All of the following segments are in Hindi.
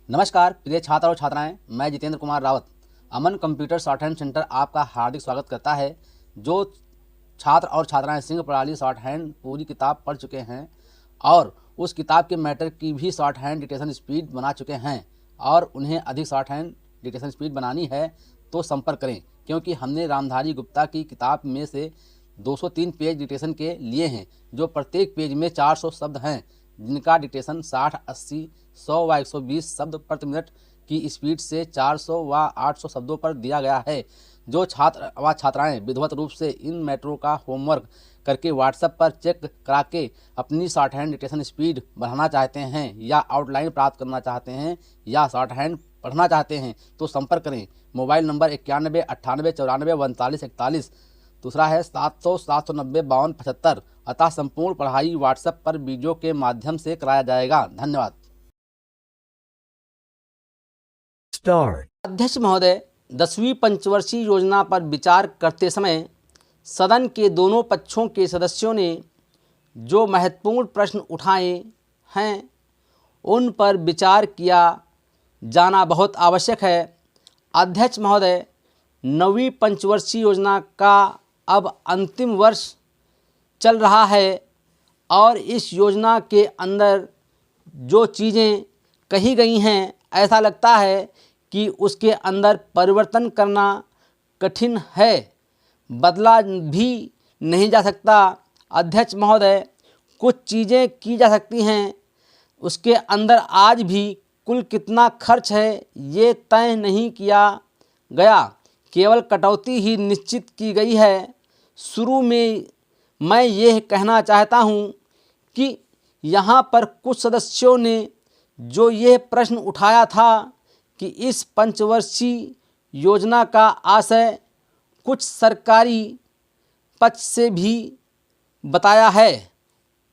नमस्कार प्रिय छात्र और छात्राएं, मैं जितेंद्र कुमार रावत अमन कंप्यूटर शॉर्ट हैंड सेंटर आपका हार्दिक स्वागत करता है। जो छात्र और छात्राएं सिंह प्रणाली शॉर्ट हैंड पूरी किताब पढ़ चुके हैं और उस किताब के मैटर की भी शॉर्ट हैंड डिक्टेशन स्पीड बना चुके हैं और उन्हें अधिक शॉर्ट हैंड डिक्टेशन स्पीड बनानी है तो संपर्क करें, क्योंकि हमने रामधारी गुप्ता की किताब में से 203 पेज डिक्टेशन के लिए हैं, जो प्रत्येक पेज में 400 शब्द हैं, जिनका डिक्टेशन 60, 80, 100 व 120 शब्द प्रति मिनट की स्पीड से 400 व 800 शब्दों पर दिया गया है। जो छात्र व छात्राएं विधिवत रूप से इन मैटरों का होमवर्क करके व्हाट्सएप पर चेक करा के अपनी शॉर्ट हैंड डिक्टेशन स्पीड बढ़ाना चाहते हैं या आउटलाइन प्राप्त करना चाहते हैं या शॉर्ट हैंड पढ़ना चाहते हैं तो संपर्क करें। मोबाइल नंबर 91 98 94 39 41, दूसरा है 700 790 52 75। अतः संपूर्ण पढ़ाई व्हाट्सएप पर वीडियो के माध्यम से कराया जाएगा। धन्यवाद। अध्यक्ष महोदय, 10वीं पंचवर्षीय योजना पर विचार करते समय सदन के दोनों पक्षों के सदस्यों ने जो महत्वपूर्ण प्रश्न उठाए हैं उन पर विचार किया जाना बहुत आवश्यक है। अध्यक्ष महोदय, 9वीं पंचवर्षीय योजना का अब अंतिम वर्ष चल रहा है और इस योजना के अंदर जो चीज़ें कही गई हैं, ऐसा लगता है कि उसके अंदर परिवर्तन करना कठिन है, बदला भी नहीं जा सकता। अध्यक्ष महोदय, कुछ चीज़ें की जा सकती हैं, उसके अंदर आज भी कुल कितना खर्च है ये तय नहीं किया गया, केवल कटौती ही निश्चित की गई है। शुरू में मैं ये कहना चाहता हूँ कि यहाँ पर कुछ सदस्यों ने जो ये प्रश्न उठाया था कि इस पंचवर्षीय योजना का आशय कुछ सरकारी पक्ष से भी बताया है,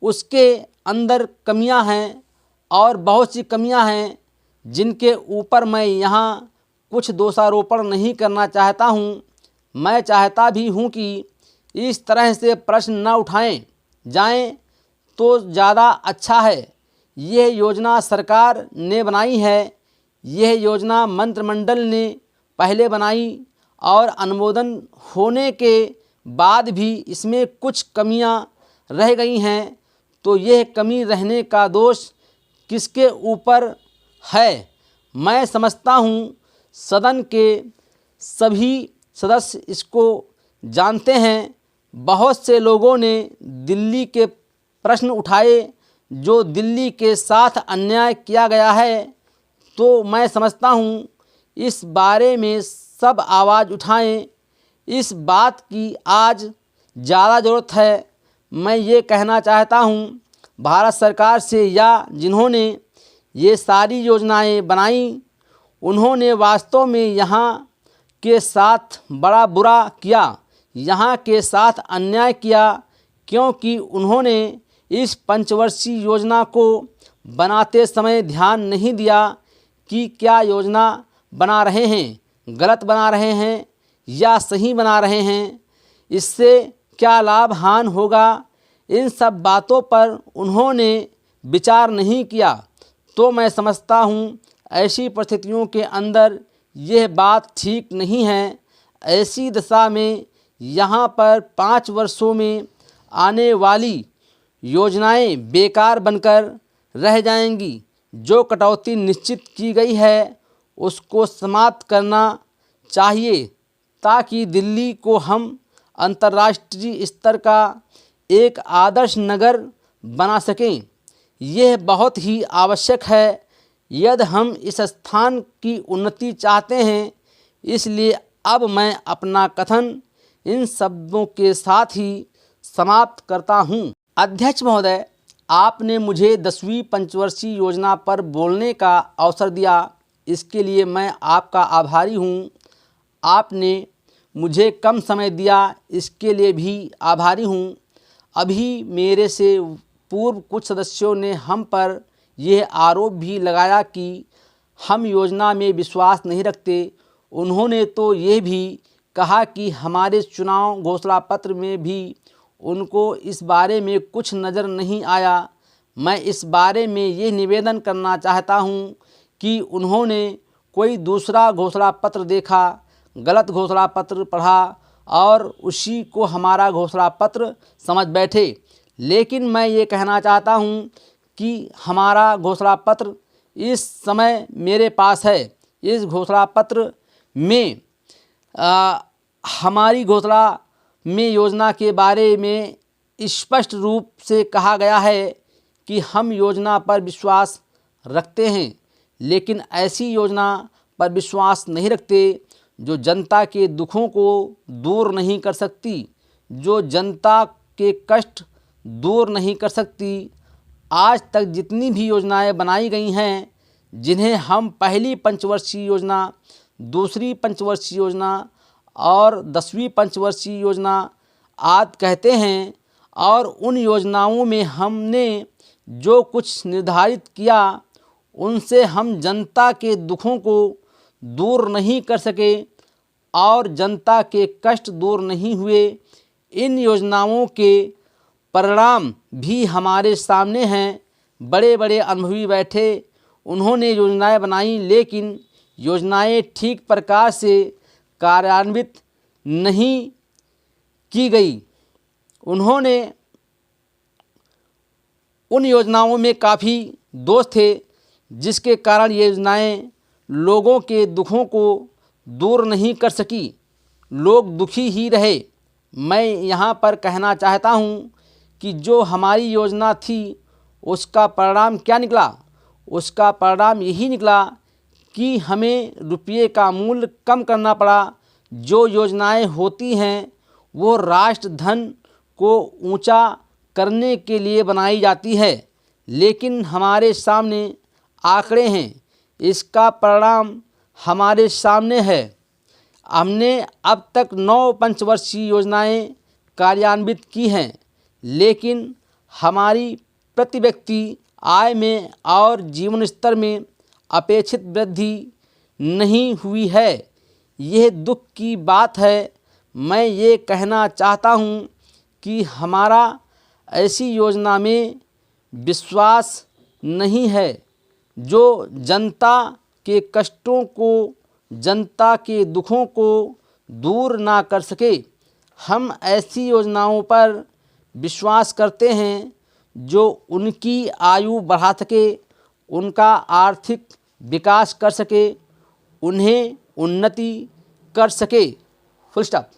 उसके अंदर कमियां हैं और बहुत सी कमियां हैं जिनके ऊपर मैं यहाँ कुछ दोषारोपण नहीं करना चाहता हूँ। मैं चाहता भी हूँ कि इस तरह से प्रश्न न उठाएं जाएं तो ज़्यादा अच्छा है। यह योजना सरकार ने बनाई है, यह योजना मंत्रिमंडल ने पहले बनाई और अनुमोदन होने के बाद भी इसमें कुछ कमियां रह गई हैं, तो यह कमी रहने का दोष किसके ऊपर है? मैं समझता हूँ सदन के सभी सदस्य इसको जानते हैं। बहुत से लोगों ने दिल्ली के प्रश्न उठाए, जो दिल्ली के साथ अन्याय किया गया है, तो मैं समझता हूँ इस बारे में सब आवाज़ उठाएं। इस बात की आज ज़्यादा ज़रूरत है। मैं ये कहना चाहता हूँ भारत सरकार से या जिन्होंने ये सारी योजनाएं बनाई, उन्होंने वास्तव में यहाँ के साथ बड़ा बुरा किया, यहाँ के साथ अन्याय किया, क्योंकि उन्होंने इस पंचवर्षीय योजना को बनाते समय ध्यान नहीं दिया कि क्या योजना बना रहे हैं, गलत बना रहे हैं या सही बना रहे हैं, इससे क्या लाभ हानि होगा, इन सब बातों पर उन्होंने विचार नहीं किया। तो मैं समझता हूँ ऐसी परिस्थितियों के अंदर यह बात ठीक नहीं है। ऐसी दशा में यहाँ पर 5 वर्षों में आने वाली योजनाएं बेकार बनकर रह जाएंगी। जो कटौती निश्चित की गई है उसको समाप्त करना चाहिए ताकि दिल्ली को हम अंतर्राष्ट्रीय स्तर का एक आदर्श नगर बना सकें। यह बहुत ही आवश्यक है यदि हम इस स्थान की उन्नति चाहते हैं। इसलिए अब मैं अपना कथन इन शब्दों के साथ ही समाप्त करता हूँ। अध्यक्ष महोदय, आपने मुझे 10वीं पंचवर्षीय योजना पर बोलने का अवसर दिया, इसके लिए मैं आपका आभारी हूँ। आपने मुझे कम समय दिया, इसके लिए भी आभारी हूँ। अभी मेरे से पूर्व कुछ सदस्यों ने हम पर यह आरोप भी लगाया कि हम योजना में विश्वास नहीं रखते। उन्होंने तो ये भी कहा कि हमारे चुनाव घोषणा पत्र में भी उनको इस बारे में कुछ नज़र नहीं आया। मैं इस बारे में ये निवेदन करना चाहता हूँ कि उन्होंने कोई दूसरा घोषणा पत्र देखा, गलत घोषणा पत्र पढ़ा और उसी को हमारा घोषणा पत्र समझ बैठे। लेकिन मैं ये कहना चाहता हूँ कि हमारा घोषणा पत्र इस समय मेरे पास है। इस घोषणा पत्र में हमारी घोषणा में योजना के बारे में स्पष्ट रूप से कहा गया है कि हम योजना पर विश्वास रखते हैं, लेकिन ऐसी योजना पर विश्वास नहीं रखते जो जनता के दुखों को दूर नहीं कर सकती, जो जनता के कष्ट दूर नहीं कर सकती। आज तक जितनी भी योजनाएं बनाई गई हैं, जिन्हें हम पहली पंचवर्षीय योजना, दूसरी पंचवर्षीय योजना और 10वीं पंचवर्षीय योजना आदि कहते हैं, और उन योजनाओं में हमने जो कुछ निर्धारित किया उनसे हम जनता के दुखों को दूर नहीं कर सके और जनता के कष्ट दूर नहीं हुए। इन योजनाओं के परिणाम भी हमारे सामने हैं। बड़े बड़े अनुभवी बैठे, उन्होंने योजनाएं बनाई, लेकिन योजनाएं ठीक प्रकार से कार्यान्वित नहीं की गई। उन्होंने उन योजनाओं में काफ़ी दोष थे, जिसके कारण ये योजनाएं लोगों के दुखों को दूर नहीं कर सकी, लोग दुखी ही रहे। मैं यहाँ पर कहना चाहता हूँ कि जो हमारी योजना थी उसका परिणाम क्या निकला? उसका परिणाम यही निकला कि हमें रुपये का मूल्य कम करना पड़ा। जो योजनाएं होती हैं वो राष्ट्र धन को ऊंचा करने के लिए बनाई जाती है, लेकिन हमारे सामने आंकड़े हैं, इसका परिणाम हमारे सामने है। हमने अब तक 9 पंचवर्षीय योजनाएं कार्यान्वित की हैं, लेकिन हमारी प्रति व्यक्ति आय में और जीवन स्तर में अपेक्षित वृद्धि नहीं हुई है। यह दुख की बात है। मैं ये कहना चाहता हूँ कि हमारा ऐसी योजना में विश्वास नहीं है जो जनता के कष्टों को, जनता के दुखों को दूर ना कर सके। हम ऐसी योजनाओं पर विश्वास करते हैं जो उनकी आयु बढ़ा सके, उनका आर्थिक विकास कर सके, उन्हें उन्नति कर सके। Full stop.